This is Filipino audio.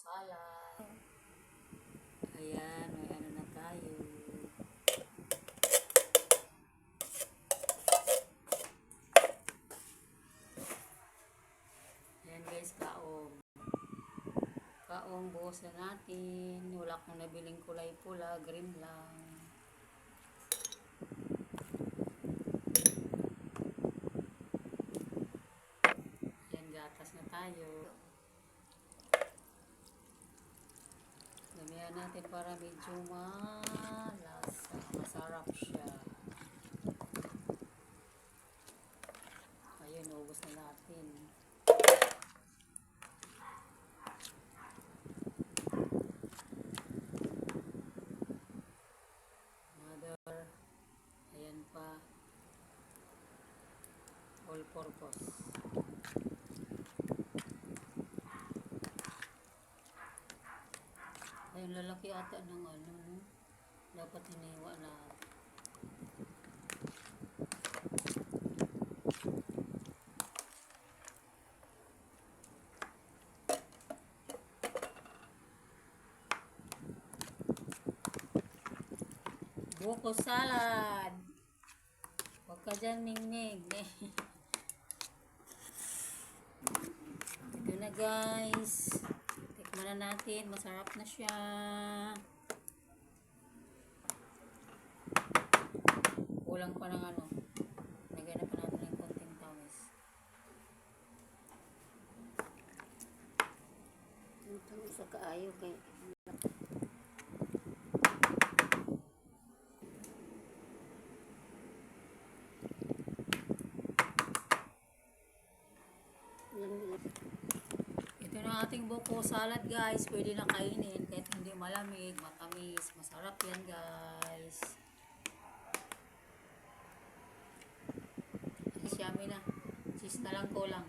salad. Ayan, may ano na tayo. Ayan guys, kaong. Kaong, buhos na natin. Wala akong nabiling kulay pula, green lang. Ayan, gatas na tayo. Damihan natin para medyo malasa. Masarap siya. Ayun, ubos na natin. Mother. Ayan pa. All purpose. Ayun, lalaki ata ng ano. Dapat hiniwa na. Buko salad. Huwag ka dyan, ningning. Ito na guys. Tikman na natin. Masarap na siya. Kulang pa ng ano. Lagyan na pa natin ng konting tamis. Ito sa kaayo kay ito na ating buko salad guys. Pwede na kainin kahit hindi malamig, matamis. Masarap yan guys. Yummy na. Cheese na lang kulang.